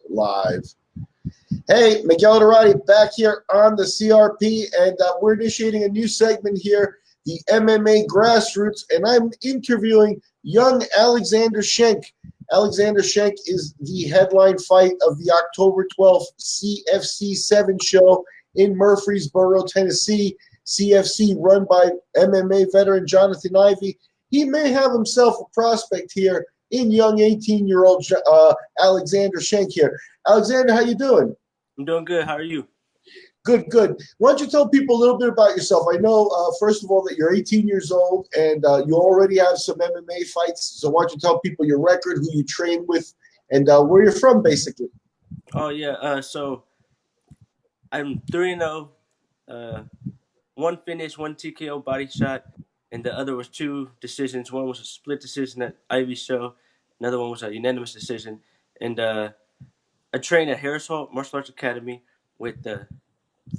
Live. Hey, Miguel Dorati back here on the CRP, and we're initiating a new segment here, the MMA Grassroots, and I'm interviewing young Alexander Schenk. Alexander Schenk is the headline fight of the October 12th CFC 7 show in Mufreesboro, Tennessee. CFC run by MMA veteran Johnathan Ivey. He may have himself a prospect here in young 18-year-old Alexander Schenk here. Alexander, how you doing? I'm doing good. How are you? Good, good. Why don't you tell people a little bit about yourself? I know, first of all, that you're 18 years old and you already have some MMA fights. So why don't you tell people your record, who you train with, and where you're from, basically? Oh, yeah. So I'm 3-0. One finish, one TKO body shot, and the other was two decisions. One was a split decision at Ivey show. Another one was a unanimous decision. And I train at Harris Hall Martial Arts Academy with the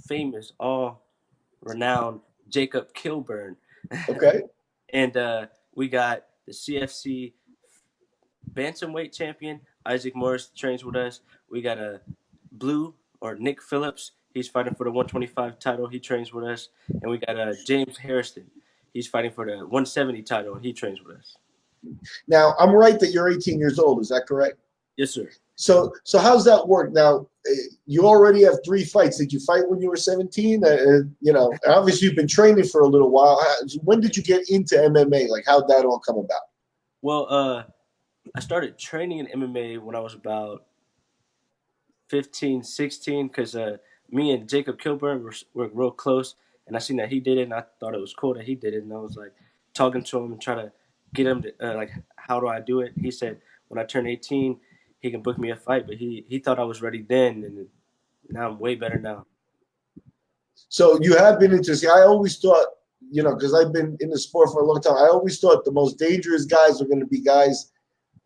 famous, all-renowned Jacob Kilburn. Okay. And we got the CFC bantamweight champion Isaac Morris trains with us. We got a blue or Nick Phillips. He's fighting for the 125 title. He trains with us. And we got James Harrison. He's fighting for the 170 title, and he trains with us. Now, I'm right that you're 18 years old. Is that correct? Yes, sir. So how's that work? Now, you already have 3 fights. Did you fight when you were 17? Obviously you've been training for a little while. When did you get into MMA? Like, how'd that all come about? Well, I started training in MMA when I was about 15, 16, because me and Jacob Kilburn were real close, and I seen that he did it, and I thought it was cool that he did it, and I was like talking to him and trying to get him to like, how do I do it? He said when I turn 18, he can book me a fight, but he thought I was ready then, and now I'm way better now. So you have been interested. I always thought, because I've been in the sport for a long time, I always thought the most dangerous guys are going to be guys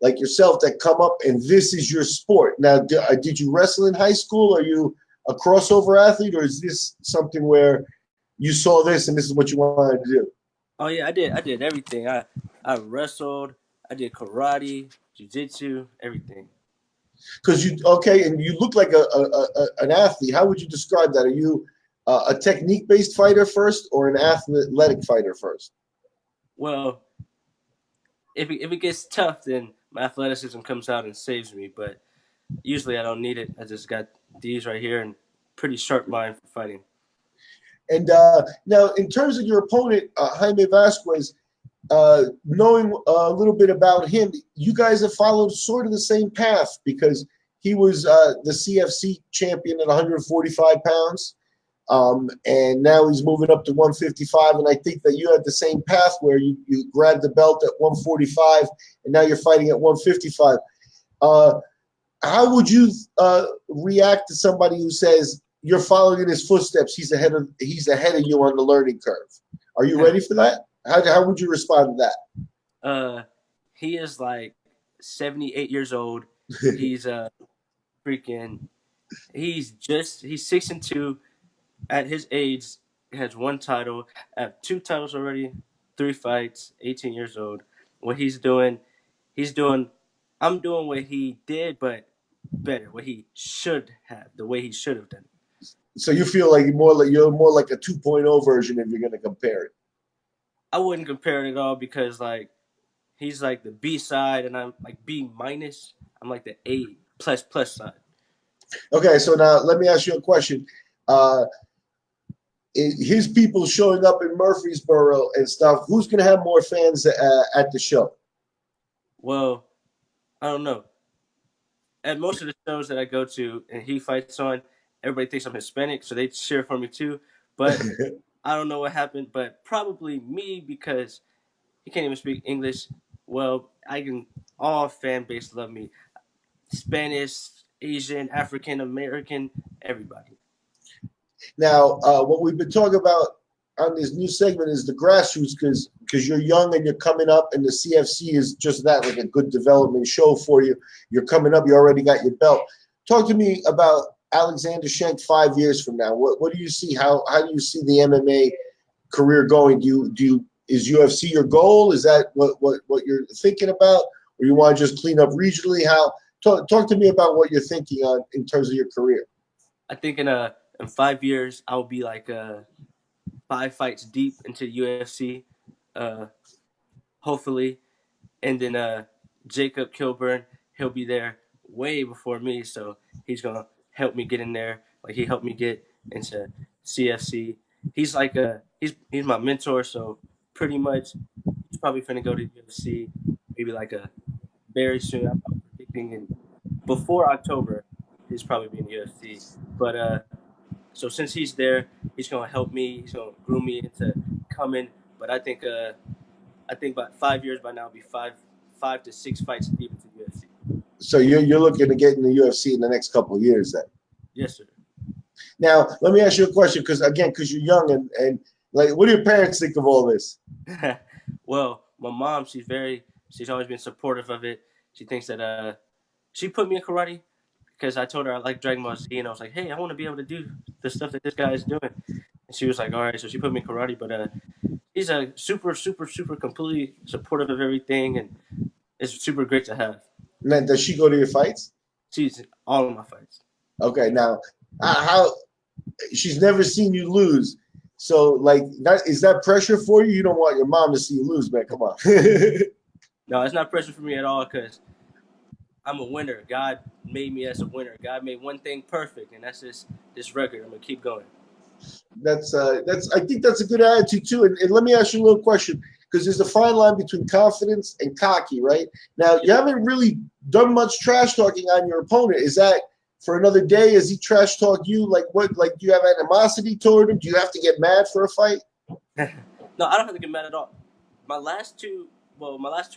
like yourself that come up and this is your sport. Now, did you wrestle in high school? Are you a crossover athlete, or is this something where you saw this and this is what you wanted to do? Oh yeah, I did everything. I wrestled, I did karate, jiu-jitsu, everything. Because and you look like an athlete. How would you describe that? Are you a technique-based fighter first, or an athletic fighter first? Well, if it gets tough, then my athleticism comes out and saves me. But usually I don't need it. I just got these right here and pretty sharp mind for fighting. And now, in terms of your opponent, Jaime Vasquez, knowing a little bit about him, you guys have followed sort of the same path because he was the CFC champion at 145 pounds. And now he's moving up to 155. And I think that you had the same path where you grabbed the belt at 145 and now you're fighting at 155. How would you react to somebody who says you're following in his footsteps? He's ahead of you on the learning curve. Are you ready for that? How would you respond to that? He is like 78 years old. He's he's 6'2". At his age, he has 1 title. I have 2 titles already, 3 fights, 18 years old. What I'm doing what he did, but better, what he should have, the way he should have done it. So you feel like you're more like a 2.0 version if you're going to compare it? I wouldn't compare it at all because like he's like the B side and I'm like B minus. I'm like the A plus side. Okay, so now let me ask you a question. His people showing up in Murfreesboro and stuff, who's going to have more fans at the show? Well, I don't know. At most of the shows that I go to and he fights on, everybody thinks I'm Hispanic, so they cheer for me too. But I don't know what happened, but probably me because he can't even speak English. Well, all fan base love me. Spanish, Asian, African, American, everybody. Now, what we've been talking about on this new segment is the grassroots because you're young and you're coming up, and the CFC is just that, like a good development show for you. You're coming up. You already got your belt. Talk to me about Alexander Schenk 5 years from now. What do you see? How do you see the MMA career going? Is UFC your goal? Is that what you're thinking about, or you want to just clean up regionally? Talk to me about what you're thinking on in terms of your career. I think in 5 years I'll be like 5 fights deep into UFC, uh, hopefully, and then Jacob Kilburn, he'll be there way before me, so he's gonna help me get in there. Like he helped me get into CFC. He's like he's my mentor, so pretty much he's probably finna go to UFC maybe like a very soon. I'm predicting in before October he's probably be in UFC. But so since he's there, he's gonna help me. He's gonna groom me into coming. But I think about 5 years by now, I'll be 5 to 6 fights deep into UFC. So you're looking to get in the UFC in the next couple of years, then? Yes, sir. Now, let me ask you a question, because you're young and like, what do your parents think of all this? Well, my mom, she's always been supportive of it. She thinks that she put me in karate because I told her I like Dragon Ball Z, and I was like, hey, I want to be able to do the stuff that this guy is doing. And she was like, all right, so she put me in karate, but she's a super, super, super completely supportive of everything, and it's super great to have. Now, does she go to your fights? She's in all of my fights. Okay, now how she's never seen you lose. So, like, that pressure for you? You don't want your mom to see you lose, man. Come on. No, it's not pressure for me at all because I'm a winner. God made me as a winner. God made one thing perfect, and that's this record. I'm gonna keep going. That's I think that's a good attitude too. And let me ask you a little question, because there's a fine line between confidence and cocky, right? Now, you haven't really done much trash talking on your opponent. Is that for another day? Has he trash talked you? Like what? Like, do you have animosity toward him? Do you have to get mad for a fight? No, I don't have to get mad at all. My last two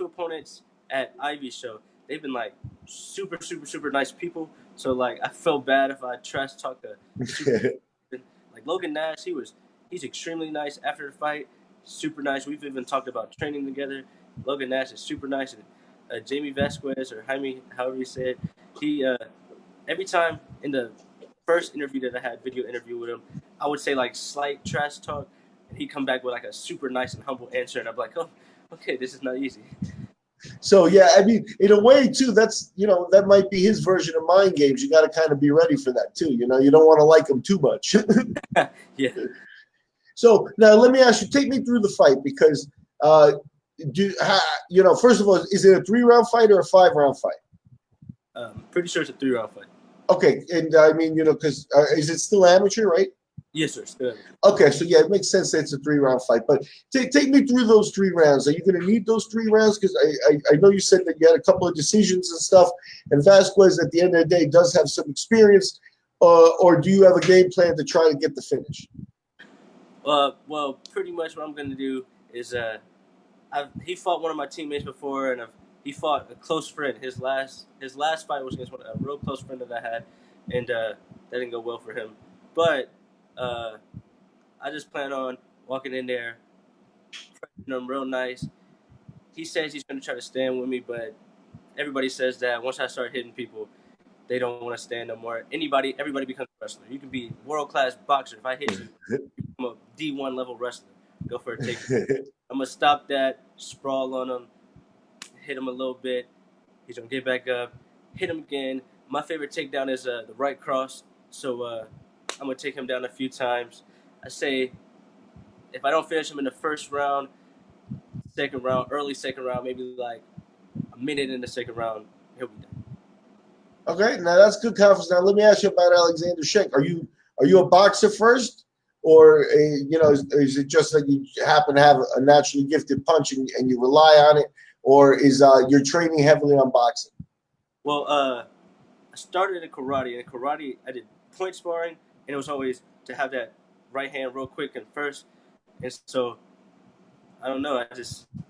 opponents at Ivy show, they've been like super, super, super nice people. So like, I felt bad if I trash talked a super like Logan Nash. He's extremely nice after the fight. Super nice. We've even talked about training together. Logan Nash is super nice, and Jaime Vasquez or Jaime, however you say it, he every time in the first interview that I had, video interview with him, I would say like slight trash talk, and he'd come back with like a super nice and humble answer, and I'm like, oh, okay, this is not easy. So yeah, I mean, in a way too, that's that might be his version of mind games. You got to kind of be ready for that too. You don't want to like him too much. Yeah. So now let me ask you, take me through the fight because first of all, is it a 3-round fight or a 5-round fight? Pretty sure it's a 3-round fight. Okay, and I mean, because is it still amateur, right? Yes, sir. Still amateur. Okay, so yeah, it makes sense that it's a 3-round fight. But take me through those 3 rounds. Are you going to need those 3 rounds? Because I know you said that you had a couple of decisions and stuff, and Vasquez at the end of the day does have some experience. Or do you have a game plan to try to get the finish? Well, pretty much what I'm going to do is he fought one of my teammates before, and he fought a close friend. His last fight was against a real close friend that I had, and that didn't go well for him. But I just plan on walking in there, pressing him real nice. He says he's going to try to stand with me, but everybody says that once I start hitting people, they don't want to stand no more. Everybody becomes a wrestler. You can be world-class boxer. If I hit you, you become a D1 level wrestler. Go for a takedown. I'm going to stop that, sprawl on him, hit him a little bit. He's going to get back up, hit him again. My favorite takedown is the right cross. So I'm going to take him down a few times. I say if I don't finish him in the first round, early second round, maybe like a minute in the second round, he'll be done. Okay, now that's good confidence. Now let me ask you about Alexander Schenk. Are you a boxer first, or is it just that you happen to have a naturally gifted punch and you rely on it, or is you're training heavily on boxing? Well, I started in karate. In karate, I did point sparring, and it was always to have that right hand real quick and first. And so, I don't know.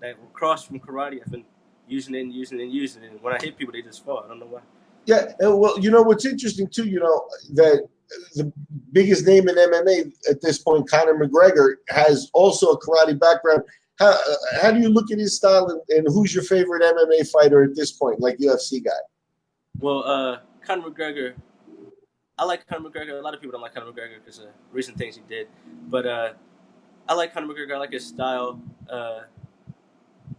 That cross from karate, I've been using it and using it and using it. And when I hit people, they just fall. I don't know why. Yeah, well, what's interesting too, that the biggest name in MMA at this point, Conor McGregor, has also a karate background. How do you look at his style, and who's your favorite MMA fighter at this point, like UFC guy? Well, Conor McGregor, I like Conor McGregor. A lot of people don't like Conor McGregor because of recent things he did. But I like Conor McGregor. I like his style.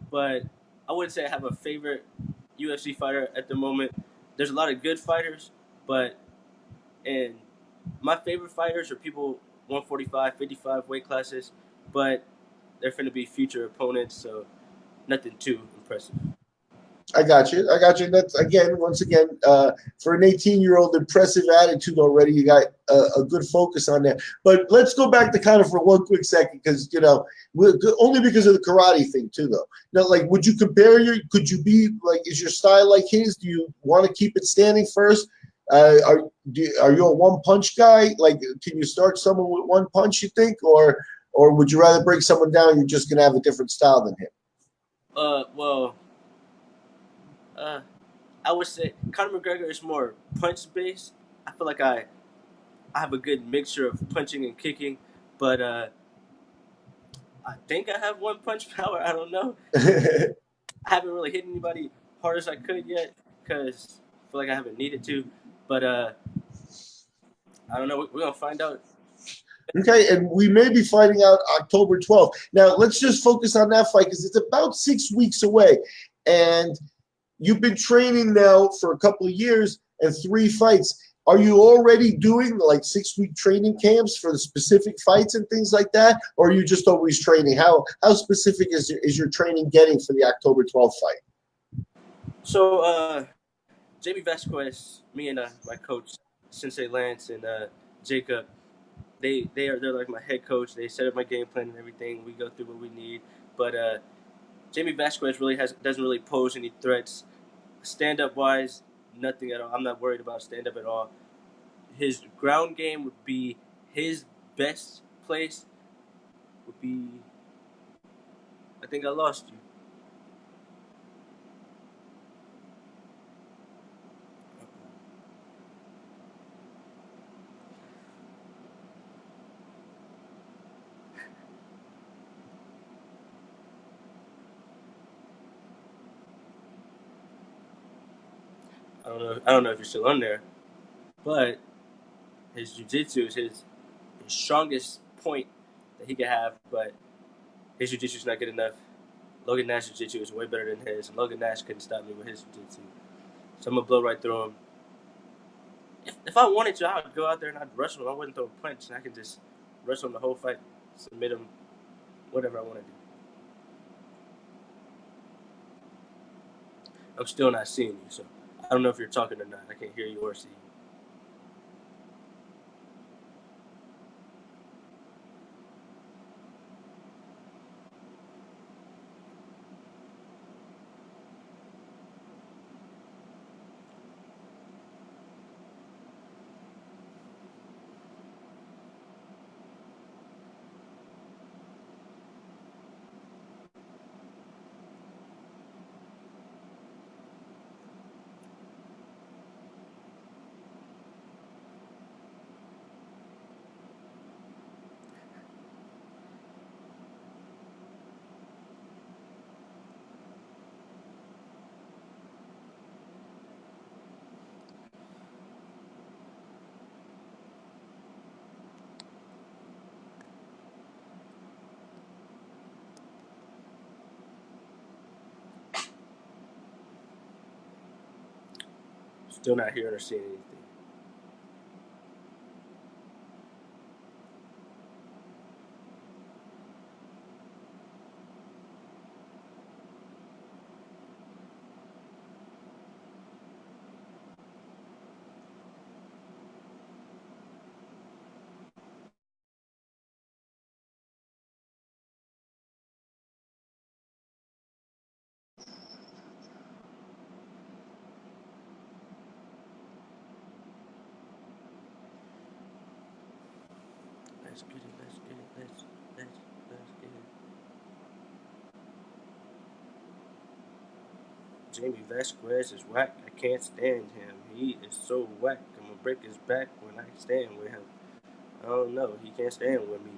But I wouldn't say I have a favorite UFC fighter at the moment. there's a lot of good fighters, but and my favorite fighters are people 145, 55 weight classes, but they're going to be future opponents, so nothing too impressive. I got you. I got you. That's again, once again, for an 18-year-old, impressive attitude already. You got a good focus on that. But let's go back to Conor for one quick second, because only because of the karate thing too, though. Now, like, would you compare Could you be like? Is your style like his? Do you want to keep it standing first? Are you a one punch guy? Like, can you start someone with one punch? You think, or would you rather break someone down? You're just gonna have a different style than him. Well, I would say Conor McGregor is more punch based. I feel like I have a good mixture of punching and kicking, but I think I have one punch power. I don't know. I haven't really hit anybody hard as I could yet because I feel like I haven't needed to. But I don't know. We're gonna find out. Okay, and we may be fighting out October 12th. Now, let's just focus on that fight because it's about 6 weeks away. And you've been training now for a couple of years and 3 fights. Are you already doing like 6 week training camps for the specific fights and things like that? Or are you just always training? How specific is your training getting for the October 12th fight? So, Jaime Vasquez, me and my coach, Sensei Lance and Jacob, they're like my head coach. They set up my game plan and everything. We go through what we need. But Jaime Vasquez doesn't really pose any threats. Stand up wise, nothing at all. I'm not worried about stand up at all. His ground game would be his best place. Would be. I think I lost you. I don't know if you're still on there, but his jiu-jitsu is his strongest point that he could have, but his jiu-jitsu is not good enough. Logan Nash's jiu-jitsu is way better than his, and Logan Nash couldn't stop me with his jiu-jitsu. So I'm gonna blow right through him. If I wanted to, I would go out there and I'd wrestle him. I wouldn't throw a punch, and I could just wrestle him the whole fight, submit him, whatever I want to do. I'm still not seeing you, so I don't know if you're talking or not. I can't hear you or see you. Still not hearing or seeing anything. Let's get it. Let's get it. Let's get it. Jaime Vasquez is whack. I can't stand him. He is so whack. I'm gonna break his back when I stand with him. I don't know. He can't stand with me.